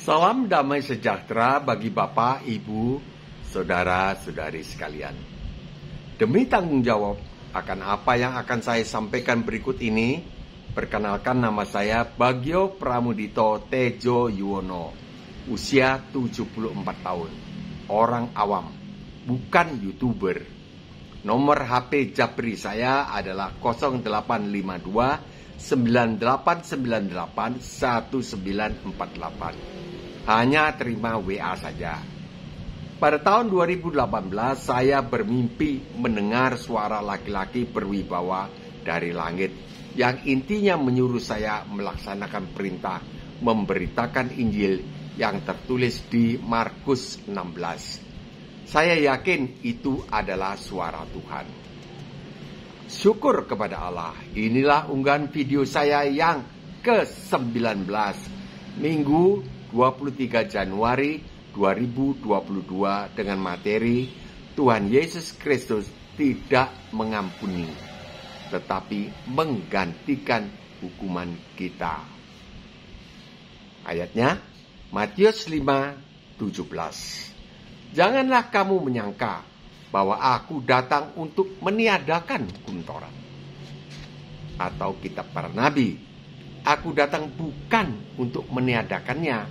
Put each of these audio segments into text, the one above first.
Salam damai sejahtera bagi Bapak, Ibu, saudara-saudari sekalian. Demi tanggung jawab akan apa yang akan saya sampaikan berikut ini, perkenalkan nama saya Bagio Pramudito Tejo Yuwono, usia 74 tahun, orang awam, bukan YouTuber. Nomor HP Japri saya adalah 0852 9898 1948. Hanya terima WA saja. Pada tahun 2018 saya bermimpi mendengar suara laki-laki berwibawa dari langit yang intinya menyuruh saya melaksanakan perintah memberitakan Injil yang tertulis di Markus 16. Saya yakin itu adalah suara Tuhan. Syukur kepada Allah, inilah unggahan video saya yang ke-19, Minggu 23 Januari 2022 dengan materi Tuhan Yesus Kristus tidak mengampuni, tetapi menggantikan hukuman kita. Ayatnya, Matius 5:17. Janganlah kamu menyangka bahwa aku datang untuk meniadakan hukum Taurat atau kitab para nabi. Aku datang bukan untuk meniadakannya,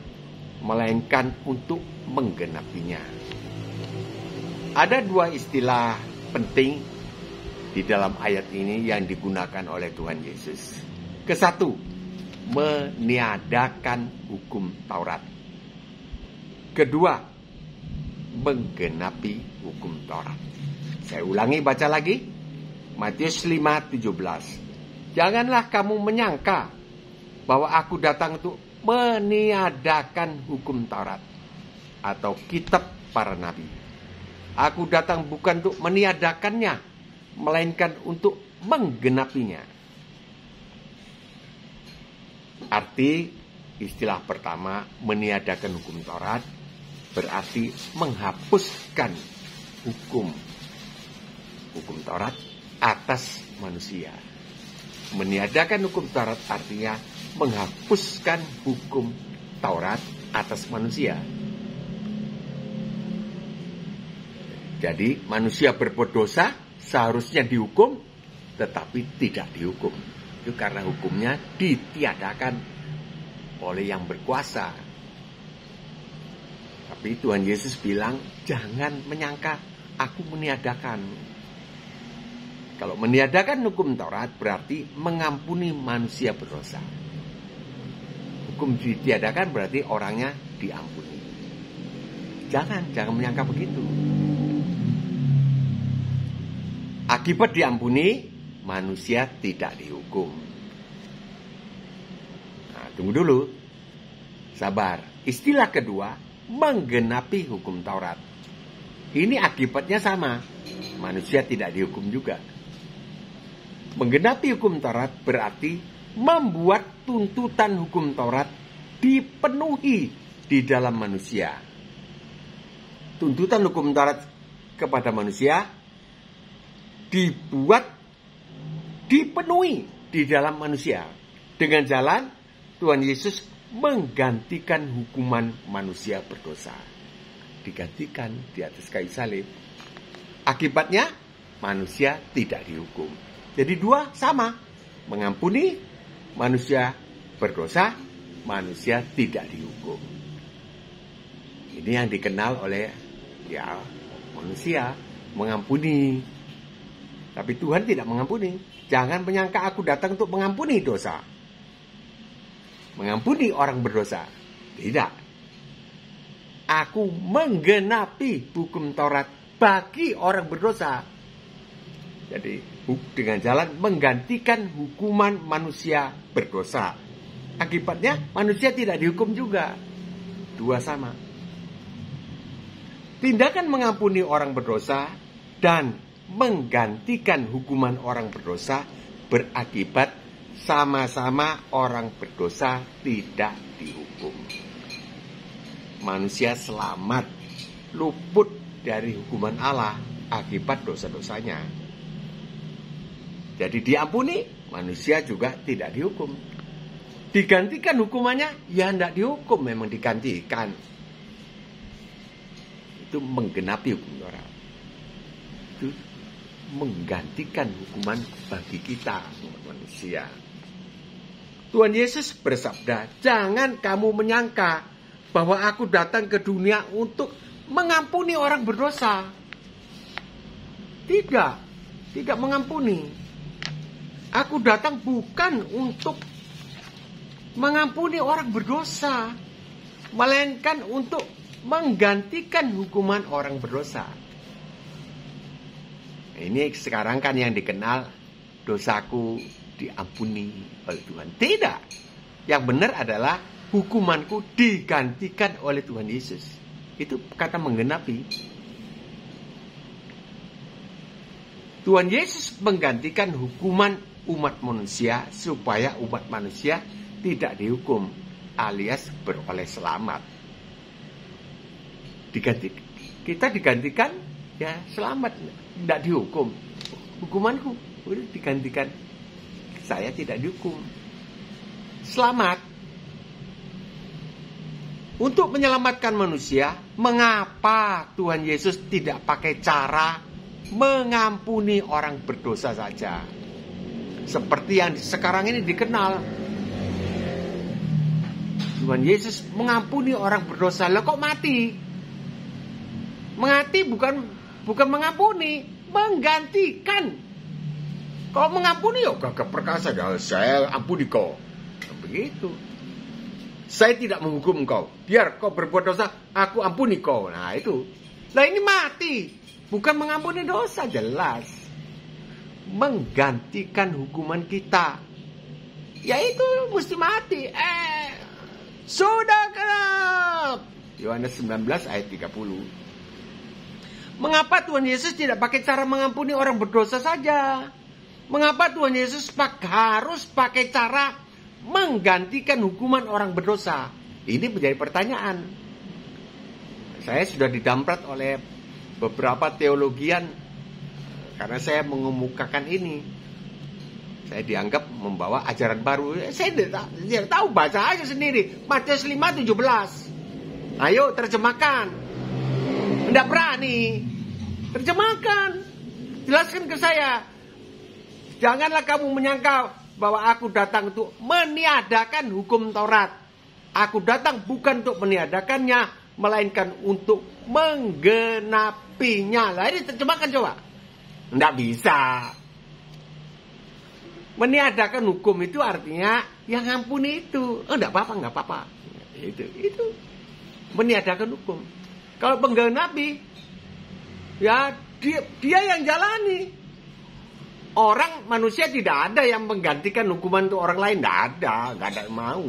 melainkan untuk menggenapinya. Ada dua istilah penting di dalam ayat ini yang digunakan oleh Tuhan Yesus. Kesatu, meniadakan hukum Taurat. Kedua, menggenapi hukum Taurat. Saya ulangi, baca lagi. Matius 5:17. Janganlah kamu menyangka bahwa aku datang untuk meniadakan hukum Taurat atau kitab para nabi. Aku datang bukan untuk meniadakannya, melainkan untuk menggenapinya. Arti istilah pertama, meniadakan hukum Taurat, berarti menghapuskan hukum Taurat atas manusia. Meniadakan hukum Taurat artinya menghapuskan hukum Taurat atas manusia. Jadi manusia berbuat dosa seharusnya dihukum, tetapi tidak dihukum. Itu karena hukumnya ditiadakan oleh yang berkuasa. Tapi Tuhan Yesus bilang, jangan menyangka aku meniadakan. Kalau meniadakan hukum Taurat berarti mengampuni manusia berdosa. Hukum ditiadakan berarti orangnya diampuni. Jangan menyangka begitu. Akibat diampuni, manusia tidak dihukum. Nah, tunggu dulu. Sabar. Istilah kedua, menggenapi hukum Taurat. Ini akibatnya sama. Manusia tidak dihukum juga. Menggenapi hukum Taurat berarti membuat tuntutan hukum Taurat dipenuhi di dalam manusia. Tuntutan hukum Taurat kepada manusia dipenuhi di dalam manusia. Dengan jalan Tuhan Yesus menggantikan hukuman manusia berdosa. Digantikan di atas kayu salib. Akibatnya manusia tidak dihukum. Jadi dua sama. Mengampuni manusia berdosa, manusia tidak dihukum. Ini yang dikenal oleh manusia, mengampuni. Tapi Tuhan tidak mengampuni. Jangan menyangka aku datang untuk mengampuni dosa. Mengampuni orang berdosa. Tidak. Aku menggenapi hukum Taurat bagi orang berdosa. Jadi dengan jalan menggantikan hukuman manusia berdosa. Akibatnya manusia tidak dihukum juga. Dua sama. Tindakan mengampuni orang berdosa dan menggantikan hukuman orang berdosa berakibat sama-sama orang berdosa tidak dihukum. Manusia selamat, luput dari hukuman Allah akibat dosa-dosanya. Jadi diampuni, manusia juga tidak dihukum. Digantikan hukumannya? Ya tidak dihukum, memang digantikan. Itu menggenapi hukum Taurat. Itu menggantikan hukuman bagi kita, manusia. Tuhan Yesus bersabda, jangan kamu menyangka bahwa aku datang ke dunia untuk mengampuni orang berdosa. Tidak mengampuni. Aku datang bukan untuk mengampuni orang berdosa, melainkan untuk menggantikan hukuman orang berdosa. Ini sekarang kan yang dikenal dosaku diampuni oleh Tuhan. Tidak. Yang benar adalah hukumanku digantikan oleh Tuhan Yesus. Itu kata menggenapi. Tuhan Yesus menggantikan hukuman umat manusia supaya umat manusia tidak dihukum alias beroleh selamat. Kita digantikan ya selamat, tidak dihukum. Hukumanku udah digantikan, saya tidak dihukum, selamat. Untuk menyelamatkan manusia, mengapa Tuhan Yesus tidak pakai cara mengampuni orang berdosa saja, seperti yang sekarang ini dikenal? Tuhan Yesus mengampuni orang berdosa. Lah kok mati? Mati bukan mengampuni, menggantikan. Kalau mengampuni ya gagah perkasa, saya ampuni kau. Begitu. Saya tidak menghukum kau. Biar kau berbuat dosa, aku ampuni kau. Nah itu. Lah ini mati, bukan mengampuni dosa, jelas. Menggantikan hukuman kita. Yaitu mesti mati. Sudah genap. Yohanes 19 ayat 30. Mengapa Tuhan Yesus tidak pakai cara mengampuni orang berdosa saja? Mengapa Tuhan Yesus harus pakai cara menggantikan hukuman orang berdosa? Ini menjadi pertanyaan. Saya sudah didamprat oleh beberapa teologian karena saya mengemukakan ini. Saya dianggap membawa ajaran baru. Saya tidak tahu, baca aja sendiri. Matius 5:17. Ayo terjemahkan. Tidak berani. Terjemahkan. Jelaskan ke saya. Janganlah kamu menyangka bahwa aku datang untuk meniadakan hukum Taurat. Aku datang bukan untuk meniadakannya, melainkan untuk menggenapinya. Lah ini terjemahkan coba. Tidak bisa. Meniadakan hukum itu artinya yang ampuni itu. Enggak apa-apa. Itu. Meniadakan hukum. Kalau menggenapi, ya dia yang jalani. Orang manusia tidak ada yang menggantikan hukuman untuk orang lain. Tidak ada yang mau.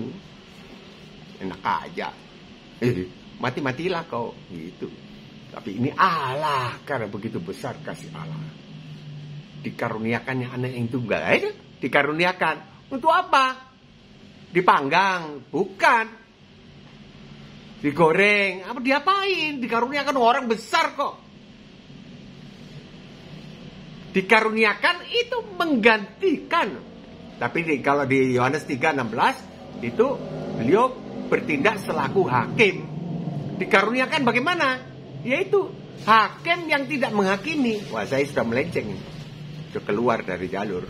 Enak aja. Mati-matilah kau. Gitu. Tapi ini Allah, karena begitu besar kasih Allah. Dikaruniakannya anak yang tunggal. Dikaruniakan. Untuk apa? Dipanggang? Bukan. Digoreng? Apa diapain? Dikaruniakan orang besar kok. Dikaruniakan itu menggantikan. Tapi kalau di Yohanes 3:16 itu beliau bertindak selaku hakim. Dikaruniakan bagaimana? Yaitu hakim yang tidak menghakimi. Wah, saya sudah melenceng. Sudah keluar dari jalur.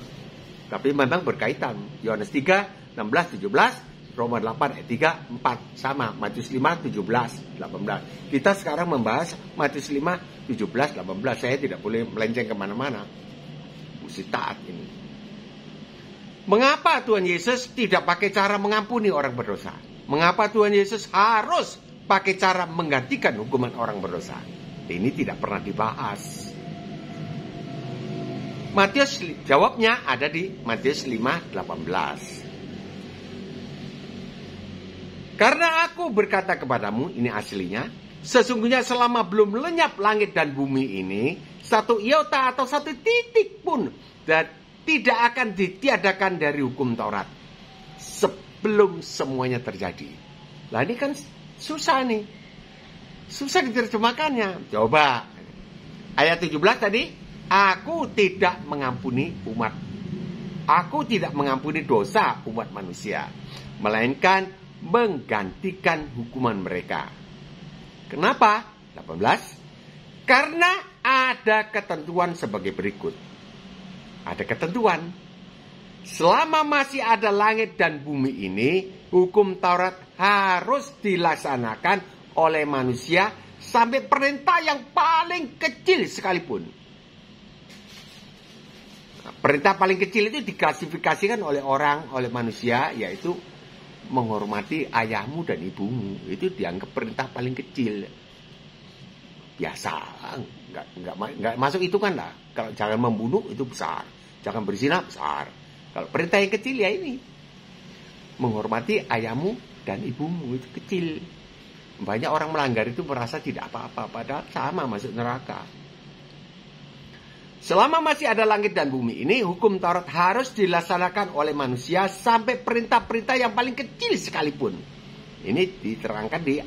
Tapi memang berkaitan. Yohanes 3:16-17, Roma 8 ayat 3-4 sama. Matius 5:17-18. Kita sekarang membahas Matius 5:17-18. Saya tidak boleh melenceng kemana-mana. Mesti taat ini. Mengapa Tuhan Yesus tidak pakai cara mengampuni orang berdosa? Mengapa Tuhan Yesus harus pakai cara menggantikan hukuman orang berdosa? Ini tidak pernah dibahas. Matius jawabnya ada di Matius 5:18. Karena aku berkata kepadamu, ini aslinya, sesungguhnya selama belum lenyap langit dan bumi ini, satu iota atau satu titik pun dan tidak akan ditiadakan dari hukum Taurat sebelum semuanya terjadi. Lah ini kan susah nih. Susah diterjemahkannya. Coba. Ayat 17 tadi. Aku tidak mengampuni umat. Aku tidak mengampuni dosa umat manusia. melainkan menggantikan hukuman mereka. Kenapa? 18. Karena ada ketentuan sebagai berikut. Ada ketentuan. Selama masih ada langit dan bumi ini, hukum Taurat harus dilaksanakan oleh manusia sampai perintah yang paling kecil sekalipun. Perintah paling kecil itu diklasifikasikan oleh manusia, yaitu menghormati ayahmu dan ibumu. Itu dianggap perintah paling kecil. Biasa, nggak masuk hitungan lah. Kalau jangan membunuh itu besar, jangan berzina besar. Kalau perintah yang kecil ya ini, menghormati ayahmu dan ibumu, itu kecil. Banyak orang melanggar itu merasa tidak apa-apa, padahal sama masuk neraka. Selama masih ada langit dan bumi ini, hukum Taurat harus dilaksanakan oleh manusia sampai perintah-perintah yang paling kecil sekalipun. Ini diterangkan di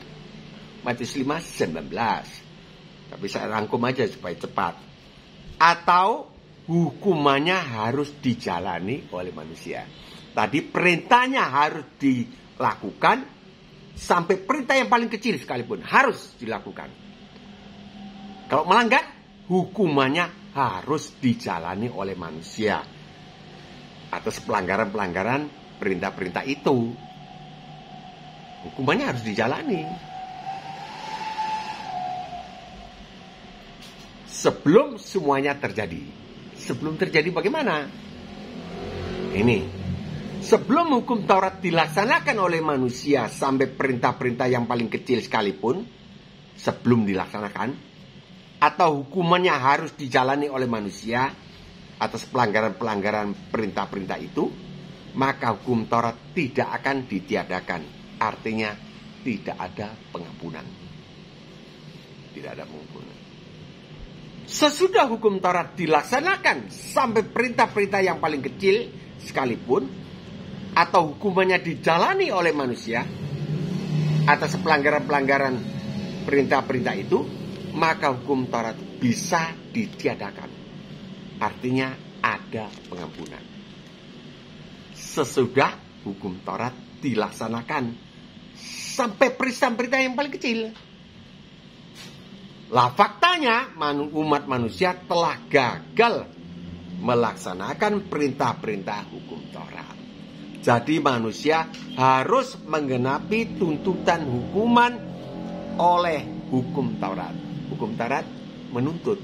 Matius 5:19. Tapi saya rangkum aja supaya cepat. Atau hukumannya harus dijalani oleh manusia. Tadi perintahnya harus dilakukan sampai perintah yang paling kecil sekalipun harus dilakukan. Kalau melanggar, hukumannya harus dijalani oleh manusia atas pelanggaran-pelanggaran perintah-perintah itu. Hukumannya harus dijalani. Sebelum semuanya terjadi. Sebelum terjadi bagaimana? Ini. Sebelum hukum Taurat dilaksanakan oleh manusia sampai perintah-perintah yang paling kecil sekalipun, sebelum dilaksanakan, atau hukumannya harus dijalani oleh manusia atas pelanggaran-pelanggaran perintah-perintah itu, maka hukum Taurat tidak akan ditiadakan. Artinya tidak ada pengampunan. Tidak ada pengampunan. Sesudah hukum Taurat dilaksanakan sampai perintah-perintah yang paling kecil sekalipun, atau hukumannya dijalani oleh manusia atas pelanggaran-pelanggaran perintah-perintah itu, maka hukum Taurat bisa ditiadakan. Artinya ada pengampunan. Sesudah hukum Taurat dilaksanakan sampai perintah-perintah yang paling kecil. Lah faktanya umat manusia telah gagal melaksanakan perintah-perintah hukum Taurat. Jadi manusia harus menggenapi tuntutan hukuman oleh hukum Taurat. Hukum Taurat menuntut.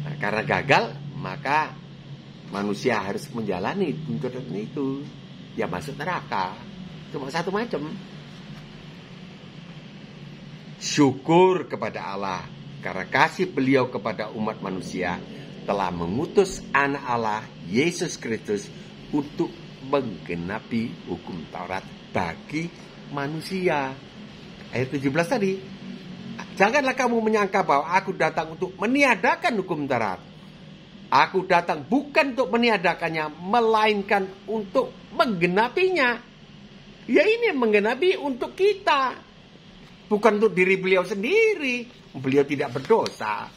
Nah, karena gagal, maka manusia harus menjalani tuntutan itu. Ya masuk neraka. Cuma satu macam. Syukur kepada Allah karena kasih beliau kepada umat manusia telah mengutus anak Allah Yesus Kristus untuk menggenapi hukum Taurat bagi manusia. Ayat 17 tadi. Janganlah kamu menyangka bahwa aku datang untuk meniadakan hukum Taurat. Aku datang bukan untuk meniadakannya, melainkan untuk menggenapinya. Ya ini menggenapi untuk kita. Bukan untuk diri beliau sendiri. Beliau tidak berdosa.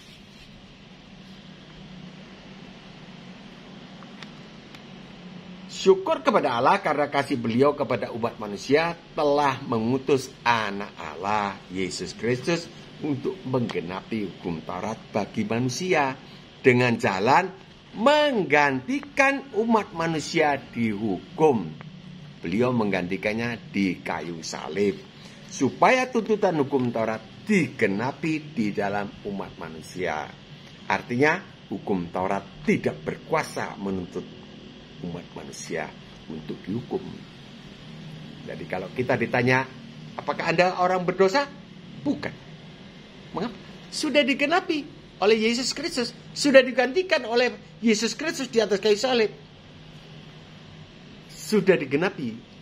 Syukur kepada Allah karena kasih beliau kepada umat manusia telah mengutus anak Allah, Yesus Kristus, untuk menggenapi hukum Taurat bagi manusia. Dengan jalan menggantikan umat manusia dihukum. Beliau menggantikannya di kayu salib. Supaya tuntutan hukum Taurat digenapi di dalam umat manusia. Artinya hukum Taurat tidak berkuasa menuntut umat manusia untuk dihukum. Jadi kalau kita ditanya, apakah Anda orang berdosa? Bukan. Mengapa? Sudah digenapi oleh Yesus Kristus. Sudah digantikan oleh Yesus Kristus di atas kayu salib. Sudah digenapi.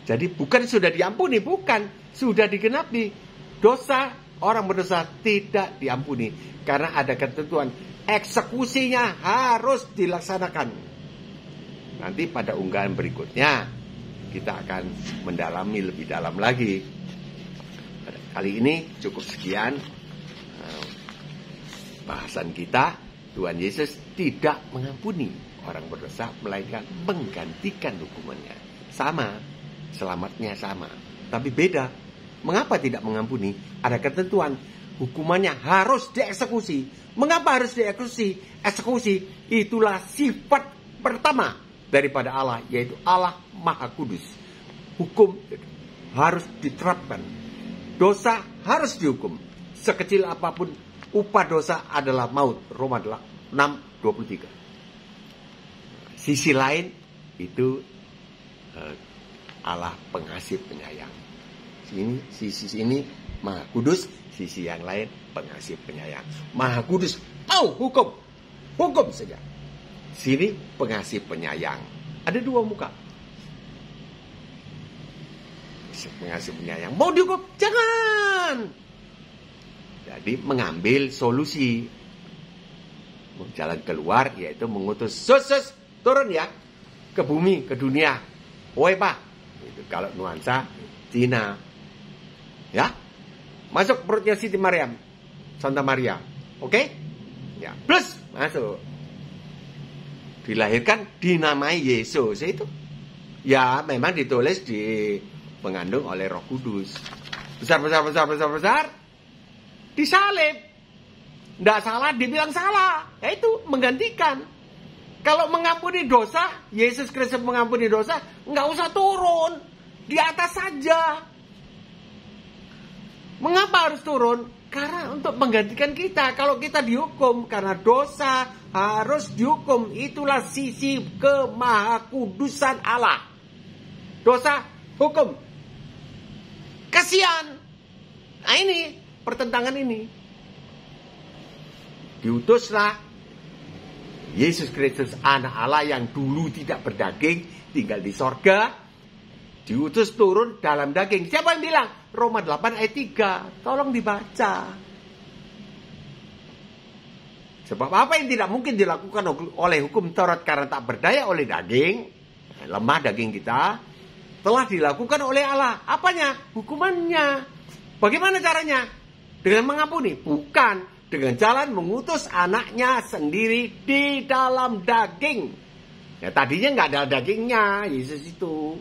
Jadi bukan sudah diampuni, bukan. Sudah digenapi. Dosa, orang berdosa tidak diampuni. Karena ada ketentuan. Eksekusinya harus dilaksanakan. Nanti pada unggahan berikutnya, kita akan mendalami lebih dalam lagi. Kali ini cukup sekian bahasan kita. Tuhan Yesus tidak mengampuni orang berdosa, melainkan menggantikan hukumannya. sama, selamatnya sama. Tapi beda. Mengapa tidak mengampuni? Ada ketentuan. Hukumannya harus dieksekusi. Mengapa harus dieksekusi? Eksekusi itulah sifat pertama daripada Allah, yaitu Allah Maha Kudus. Hukum harus diterapkan. Dosa harus dihukum. Sekecil apapun, upah dosa adalah maut. Roma 6:23. Sisi lain itu Allah pengasih penyayang. Sisi ini Maha Kudus, sisi yang lain pengasih penyayang. Maha Kudus mau hukum saja. Sini pengasih penyayang. Ada dua muka. Pengasih penyayang mau dihukum, jangan. Jadi mengambil solusi, jalan keluar, yaitu mengutus Yesus turun ya ke bumi, ke dunia. Woi Pak, itu kalau nuansa Cina, ya, masuk perutnya Siti Maryam, Santa Maria, oke? Ya, plus masuk, dilahirkan dinamai Yesus itu. Ya, memang ditulis di mengandung oleh Roh Kudus. Besar, disalib. Nggak salah, dibilang salah. Ya itu, menggantikan. Kalau mengampuni dosa, Yesus Kristus mengampuni dosa, nggak usah turun. Di atas saja. Mengapa harus turun? Karena untuk menggantikan kita. Kalau kita dihukum karena dosa, harus dihukum. Itulah sisi kemahakudusan Allah. Dosa, hukum. Kasihan. Nah ini, pertentangan ini. Diutuslah Yesus Kristus, anak Allah yang dulu tidak berdaging, tinggal di sorga, diutus turun dalam daging. Siapa yang bilang? Roma 8 ayat 3. Tolong dibaca. Sebab apa yang tidak mungkin dilakukan oleh hukum Taurat karena tak berdaya oleh daging, lemah daging kita, telah dilakukan oleh Allah. Apanya? Hukumannya. Bagaimana caranya? Dengan mengampuni? Bukan. Dengan jalan mengutus anaknya sendiri di dalam daging. Ya tadinya nggak ada dagingnya, Yesus itu.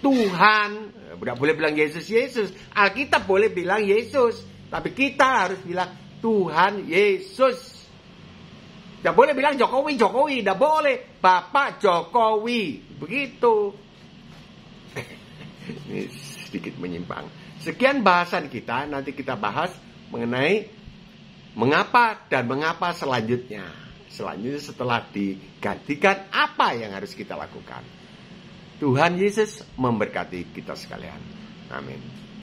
Tuhan, tidak boleh bilang Yesus. Alkitab boleh bilang Yesus. Tapi kita harus bilang Tuhan Yesus. Tidak boleh bilang Jokowi. Tidak boleh. Bapak Jokowi. Begitu. Ini sedikit menyimpang. Sekian bahasan kita. Nanti kita bahas mengenai mengapa dan mengapa selanjutnya. Selanjutnya setelah digantikan, apa yang harus kita lakukan. Tuhan Yesus memberkati kita sekalian. Amin.